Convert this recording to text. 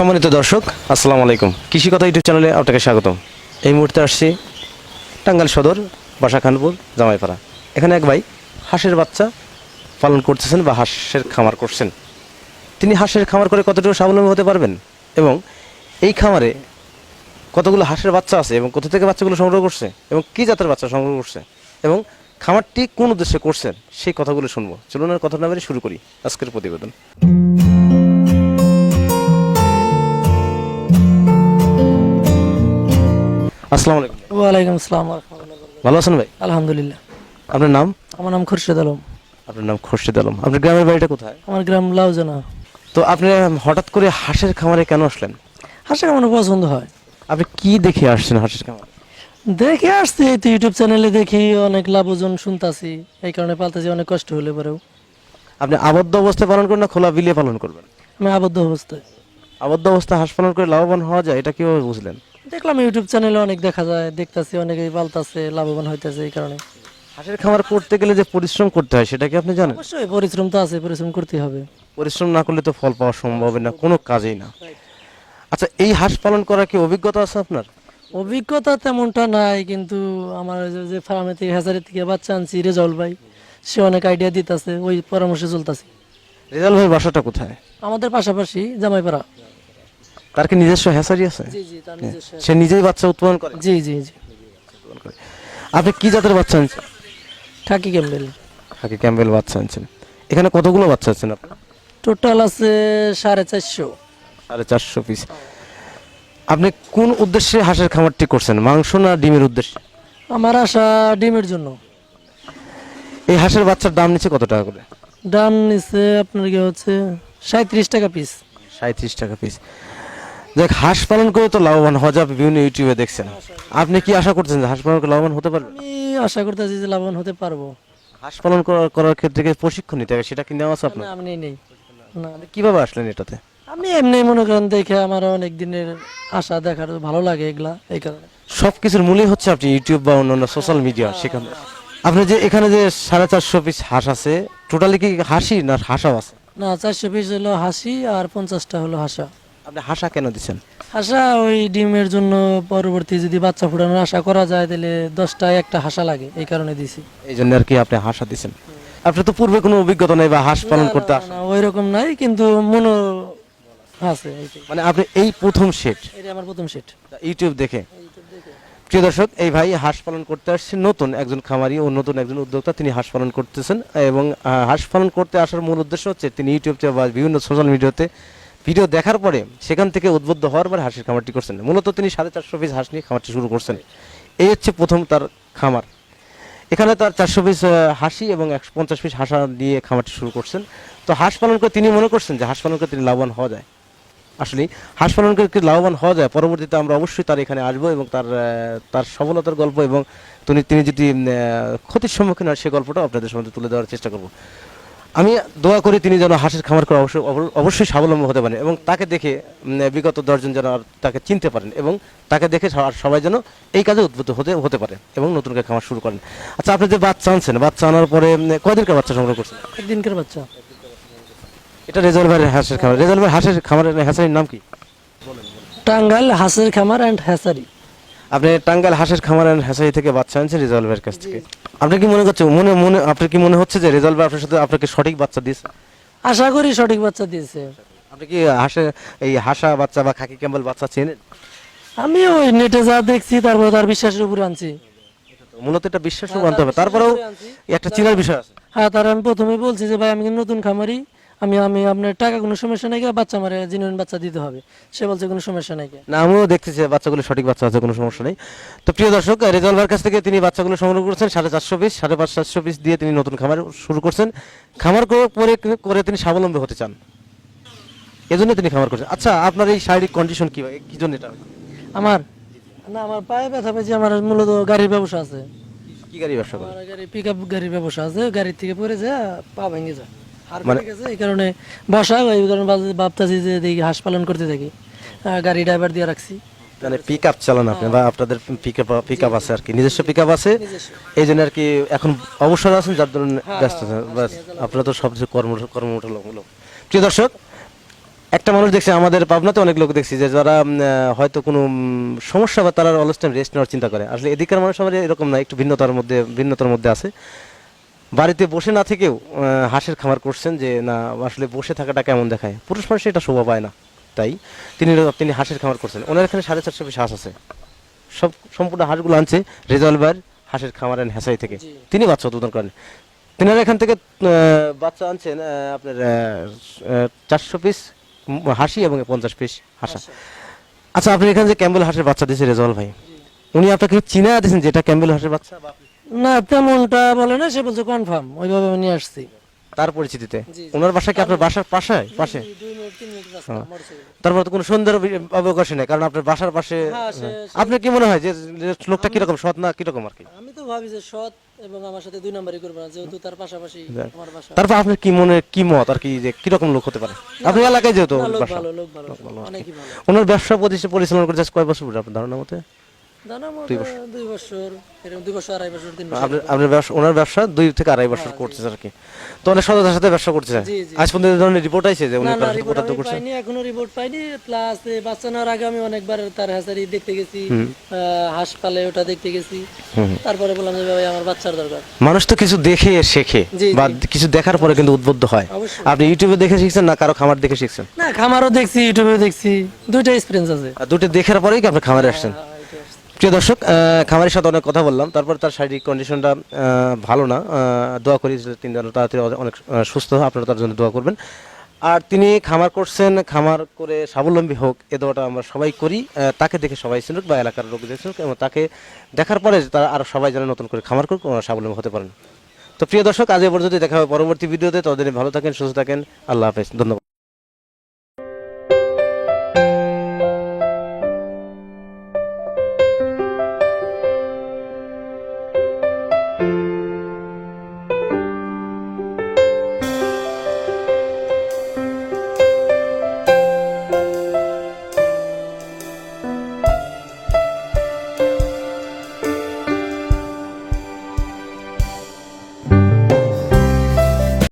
সম্মানিত দর্শক, আসসালামু আলাইকুম। কৃষি কথা ইউটিউব চ্যানেলে আপনাকে স্বাগতম। এই মুহূর্তে আসছি টাঙ্গাইল সদর বাসাখানপুর জামাইপাড়া। এখানে এক ভাই হাঁসের বাচ্চা পালন করতেছেন বা হাঁসের খামার করছেন। তিনি হাঁসের খামার করে কতটুকু স্বাবলম্বী হতে পারবেন এবং এই খামারে কতগুলো হাঁসের বাচ্চা আছে এবং কোথা থেকে বাচ্চাগুলো সংগ্রহ করছে এবং কী জাতের বাচ্চা সংগ্রহ করছে এবং খামারটি কোন উদ্দেশ্যে করছেন সেই কথাগুলো শুনবো। চলুন আর কথা না বলে শুরু করি আজকের প্রতিবেদন। আসসালামু আলাইকুম। ওয়ালাইকুম আসসালাম ওয়া রাহমাতুল্লাহি ওয়া বারাকাতুহু। ভালো আছেন ভাই? আলহামদুলিল্লাহ। আপনার নাম? আমার নাম খুরশেদ আলম। আপনার নাম খোরশেদ আলম। আপনার গ্রামের বাড়িটা কোথায়? আমার গ্রাম লাউজানা। তো আপনি হঠাৎ করে হাঁসের খামারে কেন আসলেন? হাঁসের আমার পছন্দ হয়। আপনি কি দেখে আসছেন হাঁসের খামারে? দেখে আসছি, এই তো ইউটিউব চ্যানেলে দেখি অনেক লাভজন শুনতাছি, এই কারণে পালতেছি, অনেক কষ্ট হলে পরেও। আপনি আবদ্ধ অবস্থায় পালন করবেন না খোলা বিলে পালন করবেন? আমি আবদ্ধ অবস্থায়। আবদ্ধ অবস্থায় হাঁস পালন করে লাভবান হওয়া যায়, এটা কিভাবে বুঝলেন? দেখলাম ইউটিউব চ্যানেলে অনেক দেখা যায়, দেখতাছি অনেকেই পালতাছে, লাভবান হইতেছে, এই কারণে। হাঁসের খামার করতে গেলে যে পরিশ্রম করতে হয় সেটা কি আপনি জানেন? অবশ্যই পরিশ্রম তো আছে, পরিশ্রম করতে হবে। পরিশ্রম না করলে তো ফল পাওয়া সম্ভব না, কোনো কাজেই না। আচ্ছা, এই হাঁস পালন করার কি অভিজ্ঞতা আছে আপনার? অভিজ্ঞতা তেমনটা নাই, কিন্তু আমার যে ফার্মে থেকে হ্যাচারি থেকে বাচ্চা আনছি রেজাউল ভাই, সে অনেক আইডিয়া দিতেছে, ওই পরামর্শে চলতেছি। রেজাল ভাইয়ের বাসাটা কোথায়? আমাদের পাশাপাশি জামাইপাড়া। তার কি নিজস্ব হ্যাচারি আছে? জি জি, তার নিজস্ব। সে নিজেই বাচ্চা উৎপাদন করে? জি জি জি। আপনি কি জাতের বাচ্চা আনছেন? খাকি ক্যাম্বেল। খাকি ক্যাম্বেল বাচ্চা আনছেন। এখানে কতগুলো বাচ্চা আছেন আপনার? টোটাল আছে 450। 450 পিস। আপনি কোন উদ্দেশ্যে হাঁসের খামারটি করছেন, মাংস না ডিমের উদ্দেশ্যে? আমার আশা ডিমের জন্য। এই হাঁসের বাচ্চার দাম নিচ্ছে কত টাকা করে? দাম নিচ্ছে আপনার কি হচ্ছে 37 টাকা পিস। 37 টাকা পিস। দেখ, হাঁস পালন করে তো লাভবান হওয়া যাবে, বিভিন্ন ইউটিউবে দেখছেন। আপনি কি আশা করছেন যে হাঁস পালন করে লাভবান হতে পারবেন? আমি আশা করতেছি যে লাভবান হতে পারবো। হাঁস পালন করার ক্ষেত্রে কি প্রশিক্ষণ নিতে হবে, সেটা কি নেওয়া আছে আপনার? না, আমি নেই। না, আপনি কিভাবে আসলেন এটাতে? আমি এমনি মনে করেন দেখে আমার অনেক দিনের আশা, দেখার ভালো লাগে এগুলা, এই কারণে। সবকিছুর মূলই হচ্ছে আপনি ইউটিউব বা অন্যান্য সোশ্যাল মিডিয়া, সেখানে আপনি যে এখানে যে 450 পিস হাঁস আছে, টোটালি কি হাসি না হাঁসাও আছে? না, 400 পিস হলো হাসি আর 50টা হলো হাসা। আপনি হাঁসা কেন দিচ্ছেন? হাসা ওই ডিমের জন্য, পরবর্তী যদি বাচ্চা ফুটানোর আশা করা যায় তাহলে 10টায় একটা হাসা লাগে, এই কারণে দিছি। এই জন্য আর কি আপনি হাঁসা দিচ্ছেন। আপনি তো পূর্বে কোনো অভিজ্ঞতা নেই বা হাঁস পালন করতে আসেন? না, ওই রকম নাই, কিন্তু মনে আছে এইটাই। মানে আপনি এই প্রথম সেট এটা আমার প্রথম সেট। ইউটিউব দেখে? প্রিয় দর্শক, এই ভাই হাঁস পালন করতে আসছে, নতুন একজন খামারি ও নতুন একজন উদ্যোক্তা, তিনি হাঁস পালন করতেছেন এবং হাঁস পালন করতে আসার মূল উদ্দেশ্য হচ্ছে তিনি ইউটিউবে বা বিভিন্ন সোশ্যাল মিডিয়াতে ভিডিও দেখার পরে সেখান থেকে উদ্বুদ্ধ হওয়ার পরে হাঁসের খামারটি করছেন। মূলত তিনি 450 পিস হাঁস নিয়ে খামারটি শুরু করছেন। এই হচ্ছে প্রথম তার খামার। এখানে তার 400 পিস হাসি এবং 150 পিস হাঁসা দিয়ে খামারটি শুরু করছেন। তো হাঁস পালন করে তিনি মনে করছেন যে হাঁস পালন করে তিনি লাভবান হওয়া যায়। আসলে হাঁস পালন করে লাভবান হওয়া যায়। পরবর্তীতে আমরা অবশ্যই তার এখানে আসবো এবং তার সফলতার গল্প এবং তিনি যদি ক্ষতির সম্মুখীন হয় সে গল্পটা আপনাদের সামনে তুলে দেওয়ার চেষ্টা করব। আমি দোয়া করি তিনি যেন হাঁসের খামার করে অবশ্যই স্বাবলম্বী হতে পারেন এবং তাকে দেখে বিগত 10 জন যেন তাকে চিনতে পারেন এবং তাকে দেখে সবাই যেন এই কাজে উদ্বুদ্ধ হতে পারে এবং নতুন করে খামার শুরু করেন। আচ্ছা, আপনি যে বাচ্চা আনছেন, বাচ্চা আনার পরে কয়দিনকার বাচ্চা সংগ্রহ করছেন? একদিনকার বাচ্চা। এটা রেজাল্ট ভাইয়ের হাঁসের খামার। রেজাল্ট ভাই হাঁসের খামারের হ্যাচারির নাম কি? টাঙ্গাইল হাঁসের খামার অ্যান্ড হ্যাচারি। আপনি টাঙ্গাইল হাঁসের খামার এন্ড হ্যাচারি থেকে বাচ্চা আনছেন রেজাল্ট ভাইয়ের কাছ থেকে। আপনি কি মনে করছেন, আপনার কি মনে হচ্ছে যে রেজাল্ট ভাই আপনার সাথে আপনাকে সঠিক বাচ্চা দিয়েছে? আশা করি সঠিক বাচ্চা দিয়েছে। আপনি কি এই হাঁসা বাচ্চা বা খাকি ক্যাম্বেল বাচ্চা চেনেন? আমি ওই নেটে যা দেখছি, তারপর তার বিশ্বাসের উপরে আনছি। মূলত এটা বিশ্বাস আনতে হবে, তারপরেও একটা চিনার বিষয় আছে। হ্যাঁ, তার আমি প্রথমে বলছি যে ভাই আমি কিন্তু নতুন খামারি, আমি আমি আপনার টাকা কোনো সমস্যা নাই, বাচ্চা মারে জেনুইন বাচ্চা দিতে হবে। সে বলছে কোনো সমস্যা নাই। না, আমিও দেখতেছি বাচ্চাগুলো সঠিক বাচ্চা আছে, কোনো সমস্যা নেই। তো প্রিয় দর্শক, রেজাল্ট ভাইয়ের কাছ থেকে তিনি বাচ্চাগুলো সংগ্রহ করছেন 450 পিস, 550 পিস দিয়ে তিনি নতুন খামার শুরু করছেন। খামার করে তিনি স্বাবলম্বী হতে চান, এজন্য তিনি খামার করছেন। আচ্ছা, আপনার এই শারীরিক কন্ডিশন কি জন্য এটা? আমার আমার পায়ে ব্যথা পেয়েছে। আমার মূলত গাড়ির ব্যবসা আছে। কি গাড়ি ব্যবসা করেন? আমার গাড়ি পিকআপ গাড়ির ব্যবসা আছে। গাড়ি থেকে পড়ে যায়, পা ভেঙে যায়, আর মানে গেছে, এই কারণে বসা, এই কারণে ভাবতেছি যে দেখি হাঁস পালন করতে থাকি। গাড়ি ড্রাইভার দিয়ে রাখছি। মানে পিক আপ চালান আপনি বা আপনাদের পিক আপ আছে আর কি, নিজস্ব পিক আপ আছে, এই জন্য আর কি এখন অবসর আছেন, যার জন্য ব্যস্ত আছেন। আপনারা তো সবচেয়ে কর্মমূলক। প্রিয় দর্শক, একটা মানুষ দেখছি আমাদের পাবনাতে অনেক লোক দেখছি যে যারা হয়তো কোনো সমস্যা বা তারা অলস টাইম রেস্ট নেওয়ার চিন্তা করে, আসলে এদিকের মানুষ আমার এরকম না, একটু ভিন্নতার মধ্যে আছে। বাড়িতে বসে না থেকেও হাঁসের খামার করছেন, যে না আসলে বসে থাকাটা কেমন দেখায়, পুরুষ মানুষ এটা শোভা পায় না, তাই তিনি হাঁসের খামার করছেন। ওনার এখানে 450 পিস হাঁস আছে, সম্পূর্ণ হাঁসগুলো আনছে রেজাউল ভাইয়ের হাঁসের খামার এন্ড হ্যাসারি থেকে, জি। তিনি বাচ্চা উৎপাদন করেন। তিনারা এখান থেকে বাচ্চা আনছেন আপনার 400 পিস হাসি এবং 50 পিস হাঁসা। আচ্ছা, আপনি এখানে যে ক্যাম্বেল হাঁসের বাচ্চা দিয়েছে রেজাউল ভাই, উনি আপনাকে চিনা দিয়েছেন যে এটা ক্যাম্বেল হাঁসের বাচ্চা, বা আপনি না তেমনটা বলে না, সে বলছে কনফার্ম, ওইভাবে আমি নিয়ে আসছি। তার পরিচিতিতে? জি, জি। ওনার বাসা কি আপনার বাসার পাশে? 2 মিনিট 3 মিনিট রাস্তা মোটরসাইকেল। তারপর তো কোনো সুন্দর অবকাশে নেই, কারণ আপনার বাসার পাশে। হ্যাঁ, আপনার কি মনে হয় যে যে লোকটা কিরকম, সৎ না কিরকম আর কি? আমি তো ভাবি যে সৎ এবং আমার সাথে 2 নাম্বারই করবে না, যেহেতু তার পাশাপাশি আমার বাসা। তারপর আপনার কি মত আর কি, যে কিরকম লোক হতে পারে আপনার এলাকায় যেহেতু না, লোক বাসা? ভালো, লোক ভালো, অনেকই ভালো। ওনার ব্যবসা পরিচালনা করতে কয় বছর পরে আপনার ধারণা মতে? জানা মতে 2 বছর, এরকম 2 বছর, 2.5 বছর, 3 বছর। আপনার ব্যবসা, ওনার ব্যবসা 2 থেকে 2.5 বছর করতেছে আর কি, তো অনেক সততার সাথে ব্যবসা করতেছে। জি, জি। আজ পর্যন্ত এই ধরনের রিপোর্ট আইছে যে উনি না, কারোর সাথে রিপোর্ট প্রতারিত আমি করছেন? পাইনি, এখনো রিপোর্ট পাইনি। প্লাস বাচ্চা নেওয়ার আগে আমি অনেকবার তার হ্যাচারি দেখতে গেছি, হাঁস পালে ওটা দেখতে গেছি। তারপরে বললাম যে ভাই আমার বাচ্চার দরকার। মানুষ তো কিছু দেখে শেখে, জি, বা কিছু দেখার পরে কিন্তু উদ্বুদ্ধ হয়। অবশ্যই। আপনি ইউটিউবে দেখে শিখছেন না কারো খামার দেখে শিখছেন? না, খামারও দেখছি, ইউটিউবে দেখছি, দুইটা এক্সপিরিয়েন্স আছে। আর দুটো দেখার পরেই কি আপনি খামারে আসছেন? হ্যাঁ, এটা আসছে। প্রিয় দর্শক, খামারের সাথে অনেক কথা বললাম, তারপর তার শারীরিক কন্ডিশনটা ভালো না, দোয়া করি যে তিনি যেন তাড়াতাড়ি অনেক সুস্থ হয়, আপনারা তার জন্য দোয়া করবেন। আর তিনি খামার করছেন, খামার করে স্বাবলম্বী হোক, এ দোয়াটা আমরা সবাই করি। তাকে দেখে সবাই চিনুক বা এলাকার লোক দেখুক, এবং তাকে দেখার পরে তারা আরও সবাই যেন নতুন করে খামার করুক, স্বাবলম্বী হতে পারেন। তো প্রিয় দর্শক, আজ এ পর্যন্ত দেখা হবে পরবর্তী ভিডিওতে, ততদিন ভালো থাকেন, সুস্থ থাকেন, আল্লাহ হাফেজ, ধন্যবাদ।